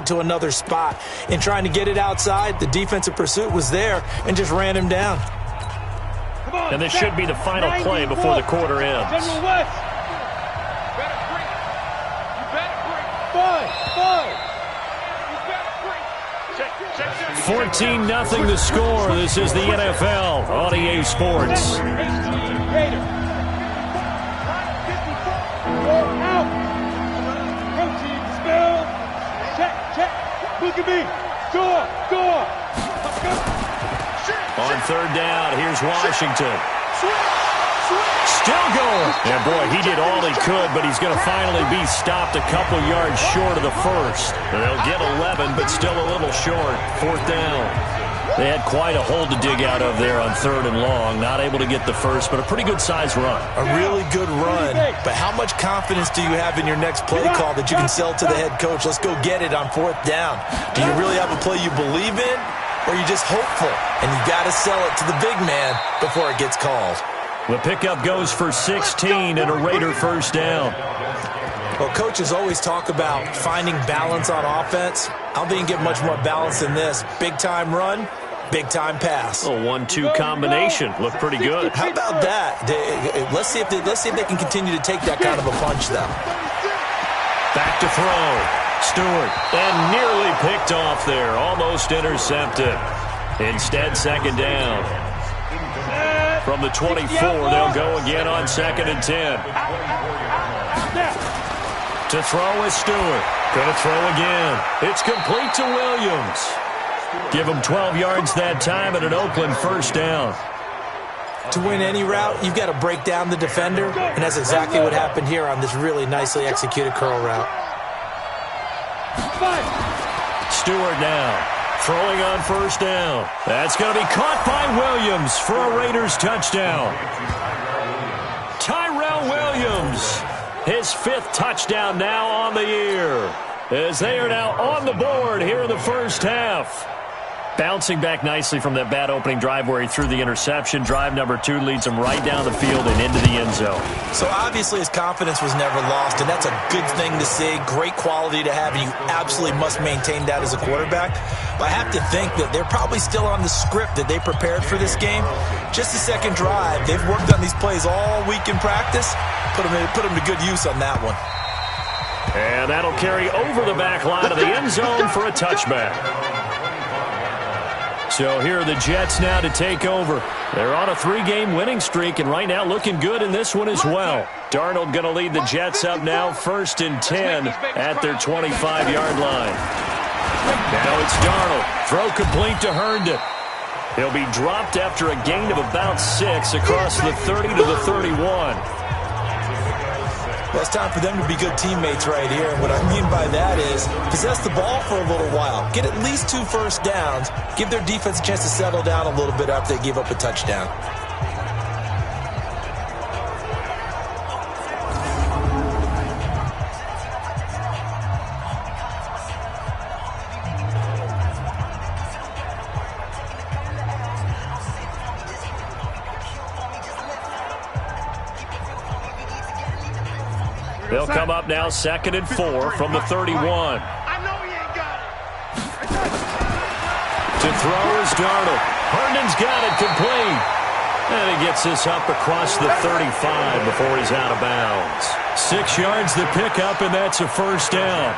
to another spot and trying to get it outside. The defensive pursuit was there and just ran him down. And this should be the final play before the quarter ends. 14-0 the score. This is the NFL on EA Sports. Look at me. Door. On third down, here's Washington. Still going. Yeah, boy, he did all he could, but he's going to finally be stopped a couple yards short of the first. They'll get 11, but still a little short. Fourth down. They had quite a hole to dig out of there on third and long. Not able to get the first, but a pretty good-sized run. A really good run, but how much confidence do you have in your next play call that you can sell to the head coach? Let's go get it on fourth down. Do you really have a play you believe in, or are you just hopeful? And you got to sell it to the big man before it gets called. The pickup goes for 16 and a Raider first down. Well, coaches always talk about finding balance on offense. I don't think you can get much more balance than this. Big-time run, big-time pass. A 1-2 combination. Looked pretty good. How about that? Let's see if they can continue to take that kind of a punch, though. Back to throw. Stewart. And nearly picked off there. Almost intercepted. Instead, second down. From the 24, they'll go again on 2nd and 10. To throw is Stewart. Going to throw again. It's complete to Williams. Give him 12 yards that time and an Oakland first down. To win any route, you've got to break down the defender, and that's exactly what happened here on this really nicely executed curl route. Stewart now. Throwing on first down. That's going to be caught by Williams for a Raiders touchdown. Tyrell Williams, his 5th touchdown now on the year, as they are now on the board here in the first half. Bouncing back nicely from that bad opening drive where he threw the interception. Drive number 2 leads him right down the field and into the end zone. So obviously his confidence was never lost, and that's a good thing to see. Great quality to have, and you absolutely must maintain that as a quarterback. But I have to think that they're probably still on the script that they prepared for this game. Just the second drive. They've worked on these plays all week in practice. Put them to good use on that one. And that'll carry over the back line of the end zone for a touchback. So here are the Jets now to take over. They're on a 3-game winning streak, and right now looking good in this one as well. Darnold going to lead the Jets up now 1st and 10 at their 25-yard line. Now it's Darnold. Throw complete to Herndon. He'll be dropped after a gain of about 6 across the 30 to the 31. Well, it's time for them to be good teammates right here. And what I mean by that is possess the ball for a little while. Get at least 2 first downs. Give their defense a chance to settle down a little bit after they give up a touchdown. They'll come up now 2nd and 4 from the 31. To throw is Darnold. Herndon's got it complete. And he gets this up across the 35 before he's out of bounds. 6 yards the pickup, and that's a first down.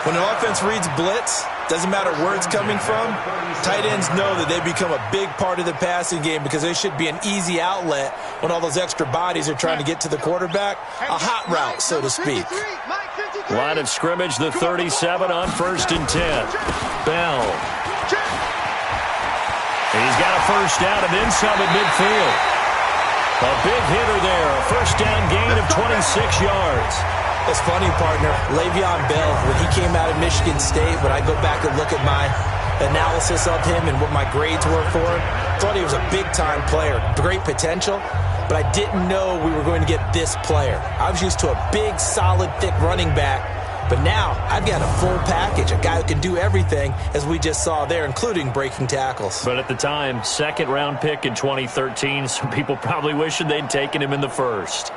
When the offense reads blitz, doesn't matter where it's coming from, tight ends know that they become a big part of the passing game because they should be an easy outlet when all those extra bodies are trying to get to the quarterback. A hot route, so to speak. Line of scrimmage, the 37 on 1st and 10. Bell. He's got a first down and then some at midfield. A big hitter there, a first down gain of 26 yards. It's funny, partner. Le'Veon Bell, when he came out of Michigan State, when I go back and look at my analysis of him and what my grades were for him, thought he was a big-time player, great potential, but I didn't know we were going to get this player. I was used to a big, solid, thick running back, but now I've got a full package, a guy who can do everything, as we just saw there, including breaking tackles. But at the time, 2nd-round pick in 2013, some people probably wishing they'd taken him in the 1st.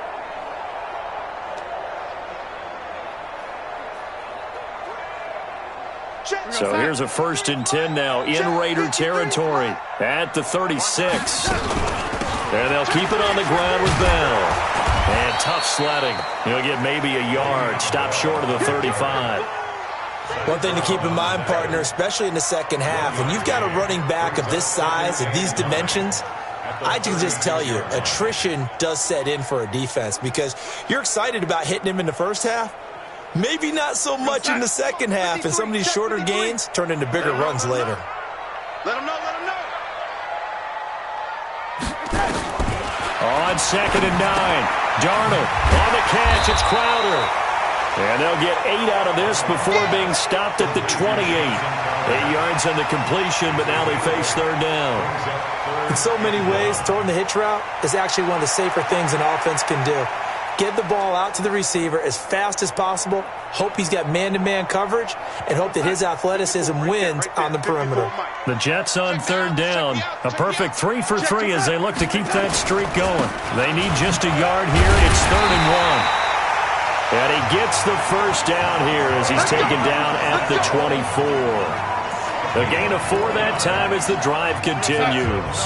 So here's a 1st and 10 now in Raider territory at the 36. And they'll keep it on the ground with Bell. And tough sledding. He'll get maybe a yard. Stop short of the 35. One thing to keep in mind, partner, especially in the second half, when you've got a running back of this size, of these dimensions, I can just tell you, attrition does set in for a defense because you're excited about hitting him in the first half. Maybe not so much in the second half, and some of these shorter gains turn into bigger runs later. Let him know, let him know. On 2nd and 9, Darnold on the catch. It's Crowder. And they'll get 8 out of this before being stopped at the 28. 8 yards on the completion, but now they face 3rd down. In so many ways, throwing the hitch route is actually one of the safer things an offense can do. Get the ball out to the receiver as fast as possible, hope he's got man-to-man coverage, and hope that his athleticism wins on the perimeter. The Jets on 3rd down. A perfect 3 for 3 as they look to keep that streak going. They need just a yard here. It's 3rd and 1. And he gets the 1st down here as he's taken down at the 24. A gain of 4 that time as the drive continues.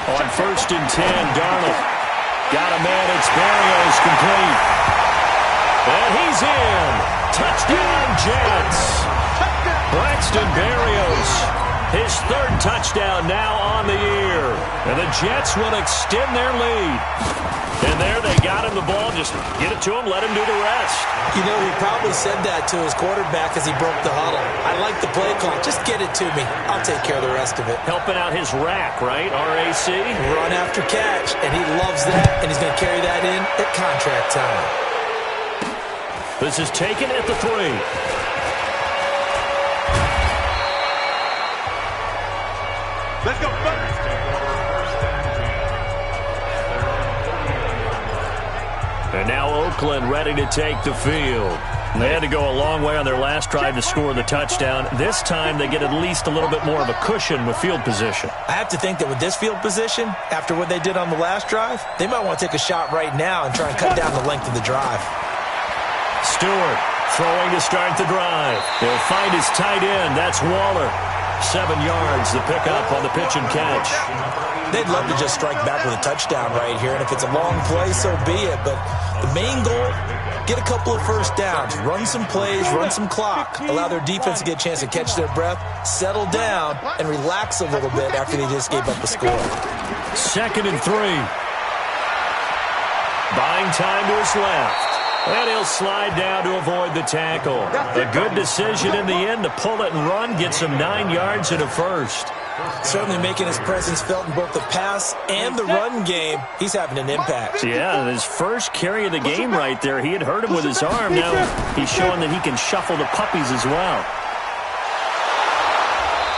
On 1st and 10, Darnold. Got a man, it's Berrios, complete. And he's in. Touchdown, Jets. Braxton Berrios. His 3rd touchdown now on the year. And the Jets will extend their lead. And there they got him the ball. Just get it to him, let him do the rest. You know, he probably said that to his quarterback as he broke the huddle. I like the play call. Just get it to me. I'll take care of the rest of it. Helping out his rack, right? RAC? Run after catch. And he loves that. And he's going to carry that in at contract time. This is taken at the 3. Let's go. And now Oakland ready to take the field. They had to go a long way on their last drive to score the touchdown. This time they get at least a little bit more of a cushion with field position. I have to think that with this field position, after what they did on the last drive, they might want to take a shot right now and try and cut down the length of the drive. Stewart throwing to start the drive. He'll find his tight end. That's Waller. 7 yards, the pickup on the pitch and catch. They'd love to just strike back with a touchdown right here, and if it's a long play, so be it. But the main goal, get a couple of 1st downs, run some plays, run some clock, allow their defense to get a chance to catch their breath, settle down, and relax a little bit after they just gave up a score. 2nd and 3. Buying time to his left. And he'll slide down to avoid the tackle. A good decision in the end to pull it and run, gets him 9 yards and a 1st. Certainly making his presence felt in both the pass and the run game. He's having an impact. Yeah, his first carry of the game right there. He had hurt him with his arm. Now he's showing that he can shuffle the puppies as well.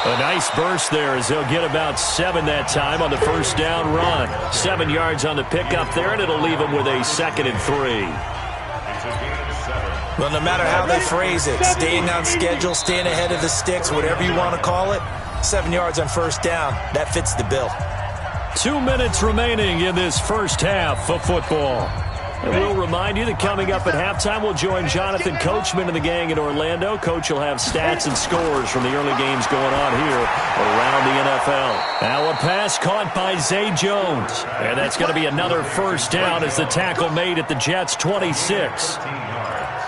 A nice burst there as they'll get about 7 that time on the 1st down run. 7 yards on the pickup there, and it'll leave him with a 2nd and 3. Well, no matter how they phrase it, staying on schedule, staying ahead of the sticks, whatever you want to call it, 7 yards on 1st down, that fits the bill. 2 minutes remaining in this first half of football. And we'll remind you that coming up at halftime, we'll join Jonathan Coachman and the gang in Orlando. Coach will have stats and scores from the early games going on here around the NFL. Now a pass caught by Zay Jones. And that's going to be another 1st down as the tackle made at the Jets' 26.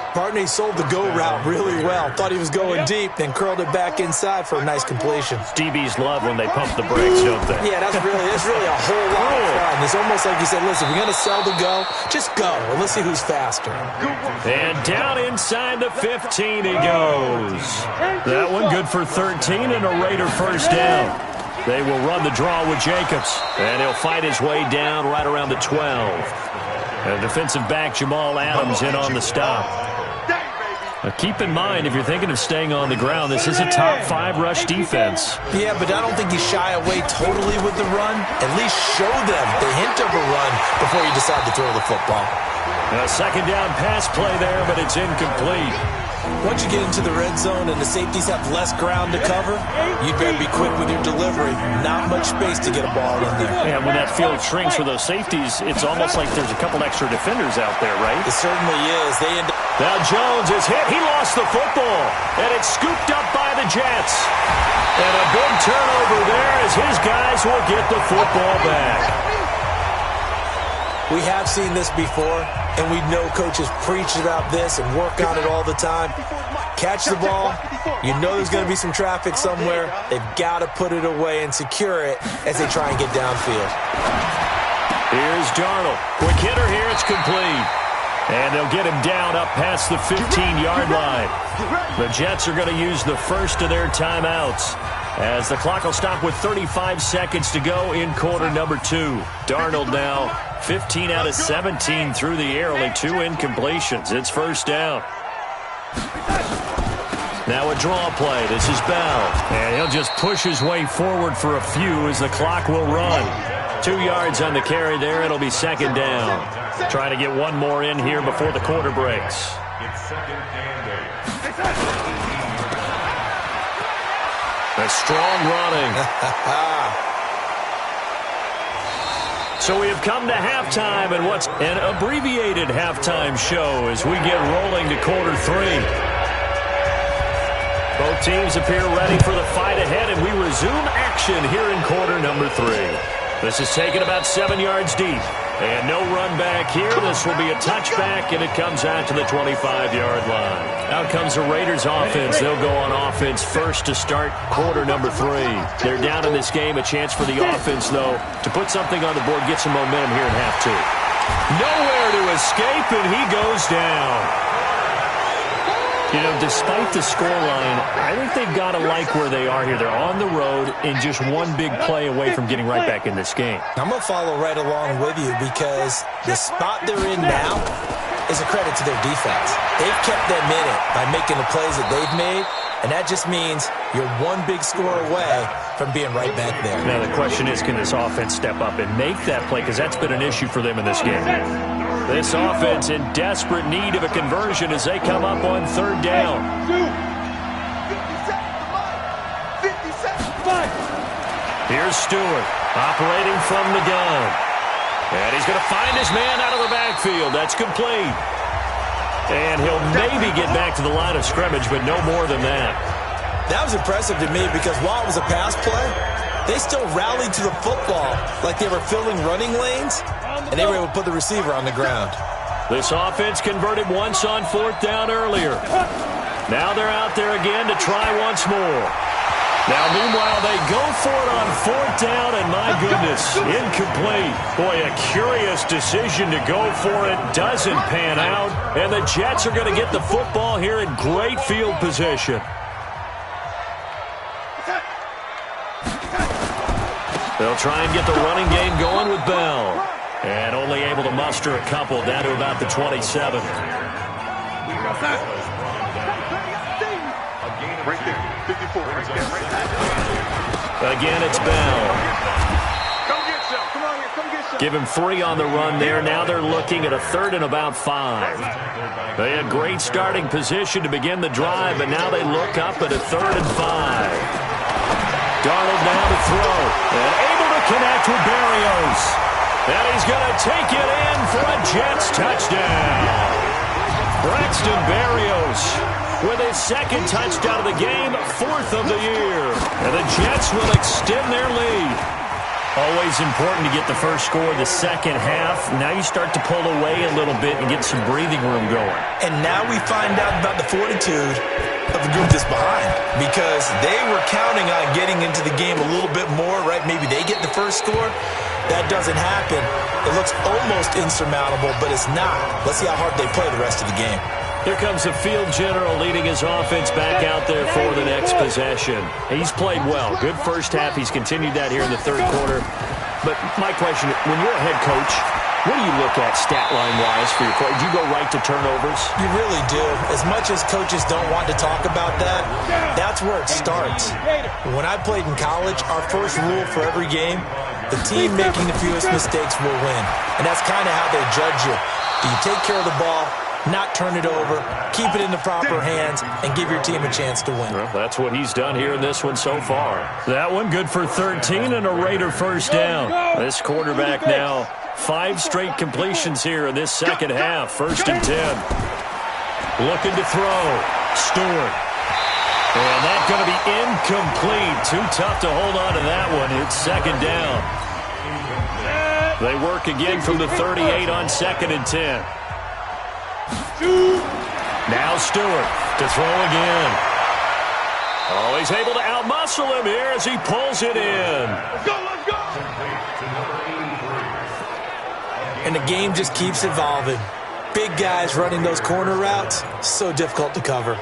Partney sold the go route really well. Thought he was going deep, then curled it back inside for a nice completion. DBs love when they pump the brakes, don't they? Yeah, that's really a whole lot of fun. It's almost like you said, listen, we're going to sell the go. Just go, and let's see who's faster. And down inside the 15 he goes. That one good for 13 and a Raider 1st down. They will run the draw with Jacobs, and he'll fight his way down right around the 12. And defensive back Jamal Adams in on the stop. Now keep in mind, if you're thinking of staying on the ground, this is a top 5 rush defense. Yeah, but I don't think you shy away totally with the run. At least show them the hint of a run before you decide to throw the football. A 2nd down pass play there, but it's incomplete. Once you get into the red zone and the safeties have less ground to cover, you better be quick with your delivery. Not much space to get a ball in there. Yeah, when that field shrinks for those safeties, it's almost like there's a couple extra defenders out there, right? It certainly is. Now Jones is hit. He lost the football, and it's scooped up by the Jets. And a big turnover there as his guys will get the football back. We have seen this before, and we know coaches preach about this and work on it all the time. Catch the ball. You know there's going to be some traffic somewhere. They've got to put it away and secure it as they try and get downfield. Here's Darnold. Quick hitter here. It's complete. And they'll get him down up past the 15-yard line. The Jets are going to use the first of their timeouts as the clock will stop with 35 seconds to go in quarter number 2. Darnold now 15 out of 17 through the air, only 2 incompletions. It's first down. Now a draw play. This is Bell. And he'll just push his way forward for a few as the clock will run. 2 yards on the carry there. It'll be second down. Trying to get one more in here before the quarter breaks. A strong running. So we have come to halftime, and what's an abbreviated halftime show as we get rolling to quarter 3. Both teams appear ready for the fight ahead, and we resume action here in quarter number 3. This is taken about 7 yards deep. And no run back here. This will be a touchback, and it comes out to the 25-yard line. Out comes the Raiders offense. They'll go on offense first to start quarter number 3. They're down in this game. A chance for the offense, though, to put something on the board, get some momentum here in half 2. Nowhere to escape, and he goes down. You know, despite the scoreline, I think they've got to like where they are here. They're on the road and just one big play away from getting right back in this game. I'm going to follow right along with you because the spot they're in now is a credit to their defense. They've kept them in it by making the plays that they've made, and that just means you're one big score away from being right back there. Now the question is, can this offense step up and make that play? Because that's been an issue for them in this game. This offense in desperate need of a conversion as they come up on third down. Here's Stewart operating from the gun. And he's going to find his man out of the backfield. That's complete. And he'll maybe get back to the line of scrimmage, but no more than that. That was impressive to me because while it was a pass play, they still rallied to the football like they were filling running lanes, and they were able to put the receiver on the ground. This offense converted once on fourth down earlier. Now they're out there again to try once more. Now, meanwhile, they go for it on fourth down, and my goodness, incomplete. Boy, a curious decision to go for it. Doesn't pan out, and the Jets are going to get the football here in great field position. They'll try and get the running game going with Bell. And only able to muster a couple down to about the 27. Again, it's Bell. Give him 3 on the run there. Now they're looking at a third and about 5. They had great starting position to begin the drive, but now they look up at a third and 5. Darnold now to throw. And able to connect with Berrios. And he's going to take it in for a Jets touchdown. Braxton Berrios with his second touchdown of the game, 4th of the year. And the Jets will extend their lead. Always important to get the first score of the second half. Now you start to pull away a little bit and get some breathing room going. And now we find out about the fortitude of the group that's behind, because they were counting on getting into the game a little bit more, right? Maybe they get the first score. That doesn't happen. It looks almost insurmountable, but it's not. Let's see how hard they play the rest of the game. Here comes the field general leading his offense back out there for the next possession. He's played well. Good first half. He's continued that here in the third quarter. But my question, when you're a head coach, what do you look at stat line-wise for your play? Do you go right to turnovers? You really do. As much as coaches don't want to talk about that, that's where it starts. When I played in college, our first rule for every game, the team making the fewest mistakes will win. And that's kind of how they judge you. Do you take care of the ball, not turn it over, keep it in the proper hands, and give your team a chance to win. Well, that's what he's done here in this one so far. That one good for 13 and a Raider first down. This quarterback now 5 straight completions here in this second half. 1st and 10. Looking to throw. Stewart. And that's going to be incomplete. Too tough to hold on to that one. It's 2nd down. They work again from the 38 on 2nd and 10. Now Stewart to throw again. Oh, he's able to outmuscle him here as he pulls it in. Let's go, let's go. And the game just keeps evolving. Big guys running those corner routes, so difficult to cover.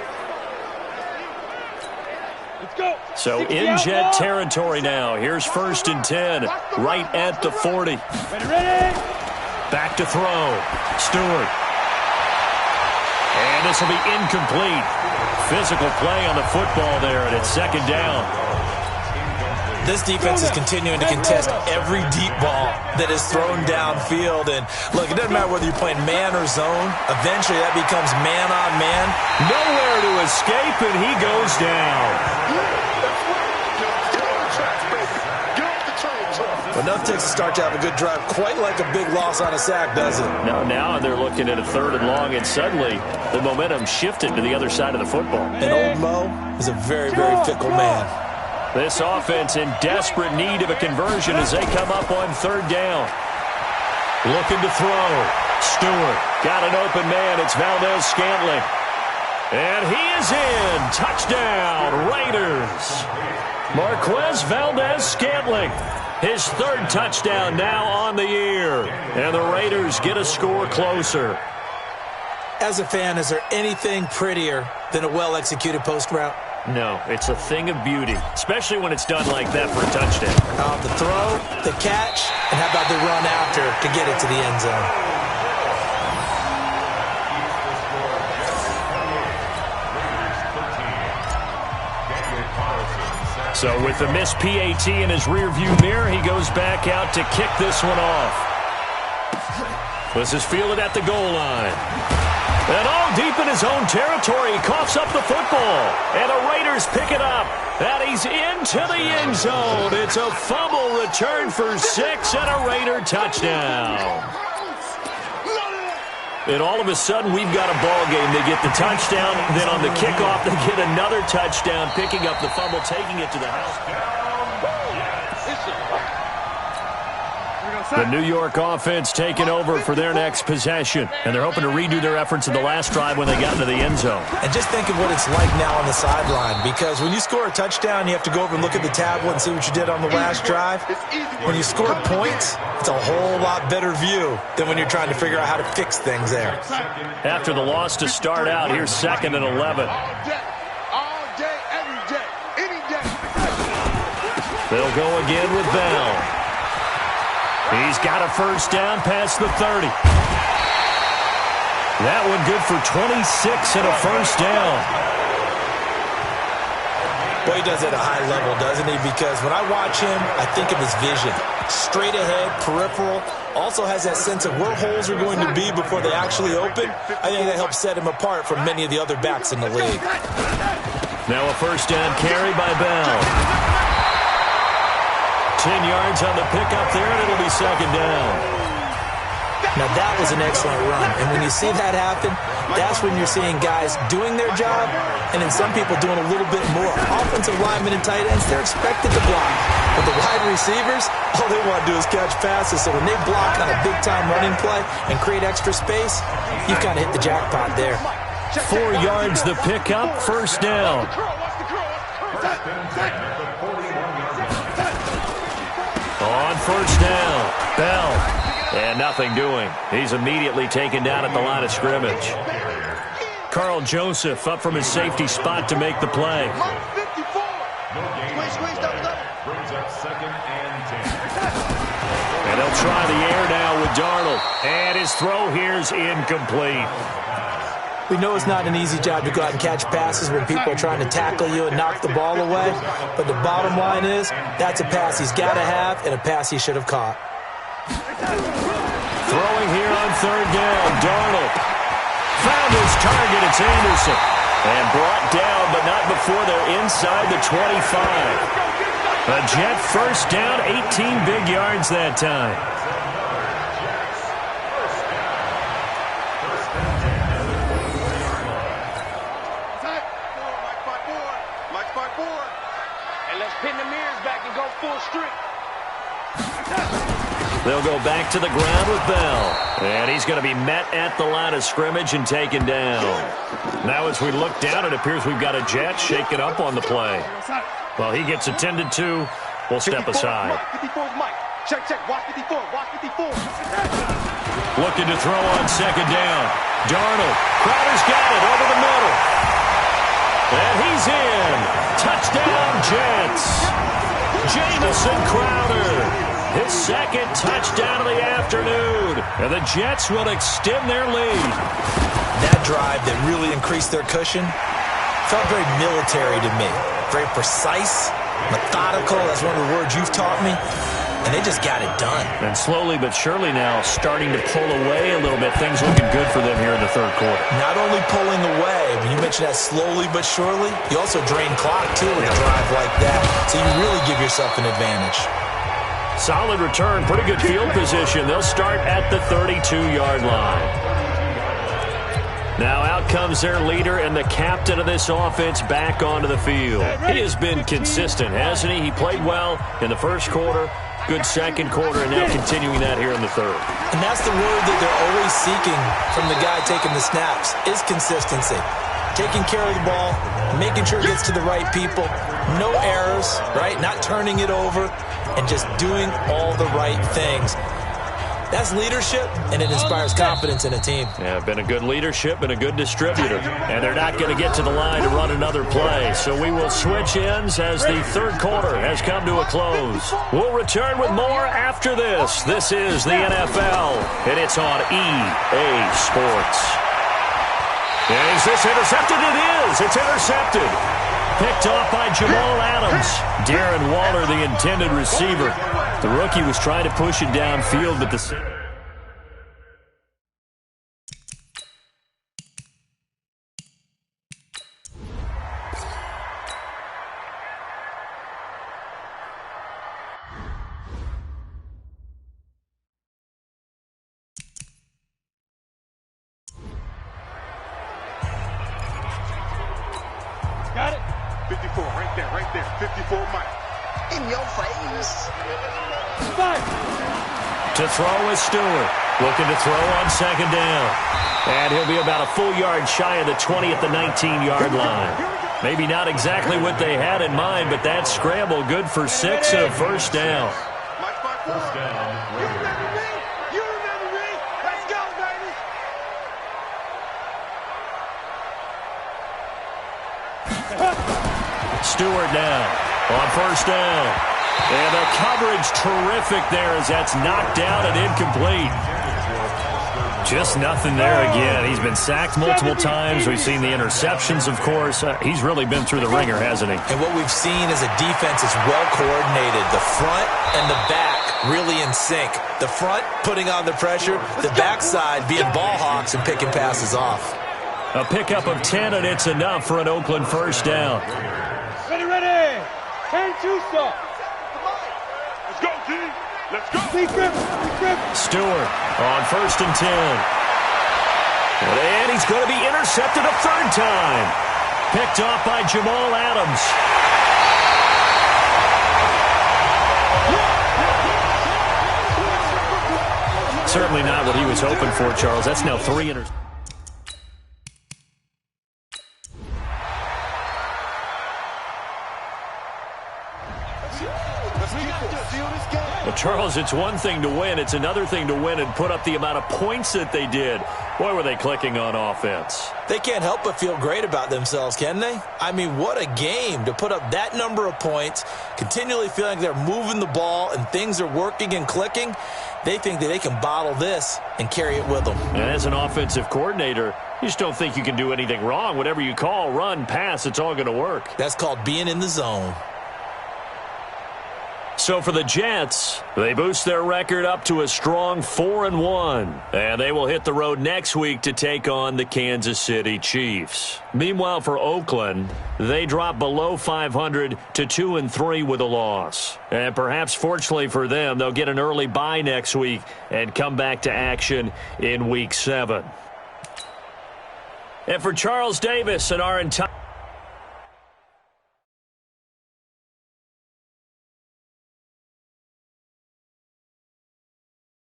So in Jet territory now. Here's 1st and 10, right at the 40. Ready. Back to throw. Stewart. And this will be incomplete. Physical play on the football there, and it's 2nd down. This defense is continuing to contest every deep ball that is thrown downfield. And, look, it doesn't matter whether you're playing man or zone. Eventually, that becomes man-on-man. Nowhere to escape, and he goes down. Enough takes to start to have a good drive. Quite like a big loss on a sack, does it? Now they're looking at a 3rd and long, and suddenly the momentum shifted to the other side of the football. And old Mo is a very, very fickle man. This offense in desperate need of a conversion as they come up on 3rd down. Looking to throw. Stewart got an open man. It's Valdez-Scantling. And he is in. Touchdown, Raiders. Marquez Valdez-Scantling. His 3rd touchdown now on the year. And the Raiders get a score closer. As a fan, is there anything prettier than a well-executed post route? No, it's a thing of beauty, especially when it's done like that for a touchdown. The throw, the catch, and how about the run after to get it to the end zone? So with the missed PAT in his rearview mirror, he goes back out to kick this one off. This is fielded at the goal line. And all deep in his own territory, he coughs up the football. And the Raiders pick it up. And he's into the end zone. It's a fumble return for 6 and a Raider touchdown. And all of a sudden, we've got a ball game. They get the touchdown, then on the kickoff, they get another touchdown, picking up the fumble, taking it to the house. The New York offense taking over for their next possession. And they're hoping to redo their efforts in the last drive when they got into the end zone. And just think of what it's like now on the sideline. Because when you score a touchdown, you have to go over and look at the tablet and see what you did on the last drive. When you score points, it's a whole lot better view than when you're trying to figure out how to fix things there. After the loss to start out, here's 2nd and 11. All day, every day, any day. They'll go again with Bell. He's got a first down past the 30. That one good for 26 and a first down. Well, he does it at a high level, doesn't he? Because when I watch him, I think of his vision. Straight ahead, peripheral. Also has that sense of where holes are going to be before they actually open. I think that helps set him apart from many of the other backs in the league. Now a first down carry by Bell. 10 yards on the pickup there, and it'll be 2nd down. Now, that was an excellent run. And when you see that happen, that's when you're seeing guys doing their job and then some people doing a little bit more. Offensive linemen and tight ends, they're expected to block. But the wide receivers, all they want to do is catch passes. So when they block on a big-time running play and create extra space, you've kind of hit the jackpot there. 4 yards the pickup, first down. On first down, Bell. And nothing doing. He's immediately taken down at the line of scrimmage. Carl Joseph up from his safety spot to make the play. And they'll try the air now with Darnold. And his throw here's incomplete. We know it's not an easy job to go out and catch passes when people are trying to tackle you and knock the ball away. But the bottom line is, that's a pass he's got to have and a pass he should have caught. Throwing here on 3rd down, Darnold. Found his target. It's Anderson. And brought down, but not before they're inside the 25. A Jet first down, 18 big yards that time. And let's pin the mirrors back and go full streak. They'll go back to the ground with Bell. And he's going to be met at the line of scrimmage and taken down. Now as we look down, it appears we've got a Jet shaken up on the play. Well, he gets attended to. We'll step aside. 54's Mike. Check, check. Watch 54. Watch 54. Looking to throw on second down. Darnold. Crowder's got it over the middle. And he's in. Touchdown, Jets. Jamison Crowder. His second touchdown of the afternoon. And the Jets will extend their lead. That drive that really increased their cushion felt very military to me. Very precise, methodical. That's one of the words you've taught me. And they just got it done. And slowly but surely now starting to pull away a little bit. Things looking good for them here in the third quarter. Not only pulling away, but you mentioned that slowly but surely. You also drain clock, too, with a drive like that. So you really give yourself an advantage. Solid return, pretty good field position. They'll start at the 32-yard line. Now out comes their leader and the captain of this offense back onto the field. He has been consistent, hasn't he? He played well in the first quarter, good second quarter, and now continuing that here in the third. And that's the word that they're always seeking from the guy taking the snaps, is consistency. Taking care of the ball, making sure it gets to the right people, no errors, right? Not turning it over, and just doing all the right things. That's leadership, and it inspires confidence in a team. Yeah, been a good leadership and a good distributor. And they're not going to get to the line to run another play. So we will switch ends as the third quarter has come to a close. We'll return with more after this. This is the NFL, and it's on EA Sports. Is this intercepted? It is. It's intercepted. Picked off by Jamal Adams. Darren Waller, the intended receiver. The rookie was trying to push it downfield, but the... Got it? 54, right there, 54 Mike. In your face. Five. To throw is Stewart. Looking to throw on second down. And he'll be about a full yard shy of the 20 at the 19-yard line. Maybe not exactly what they had in mind, but that scramble good for 6 and a first down. First down. You remember me? You remember me? Let's go, baby. Stewart now on first down. And the coverage terrific there as that's knocked down and incomplete. Just nothing there again. He's been sacked multiple times. We've seen the interceptions, of course. He's really been through the ringer, hasn't he? And what we've seen is a defense is well coordinated. The front and the back really in sync. The front putting on the pressure, the backside being ball hawks and picking passes off. A pickup of 10, and it's enough for an Oakland first down. Ready, ready. 10-2 stop. Let's go, team. Let's go. Stewart on first and 10. And he's going to be intercepted a third time. Picked off by Jamal Adams. Certainly not what he was hoping for, Charles. That's now 3 interceptions. Well, Charles, it's one thing to win. It's another thing to win and put up the amount of points that they did. Boy, were they clicking on offense. They can't help but feel great about themselves, can they? I mean, what a game to put up that number of points, continually feeling like they're moving the ball and things are working and clicking. They think that they can bottle this and carry it with them. And as an offensive coordinator, you just don't think you can do anything wrong. Whatever you call, run, pass, it's all going to work. That's called being in the zone. So for the Jets, they boost their record up to a strong 4-1. And they will hit the road next week to take on the Kansas City Chiefs. Meanwhile, for Oakland, they drop below 500 to 2-3 with a loss. And perhaps fortunately for them, they'll get an early bye next week and come back to action in Week 7. And for Charles Davis and our entire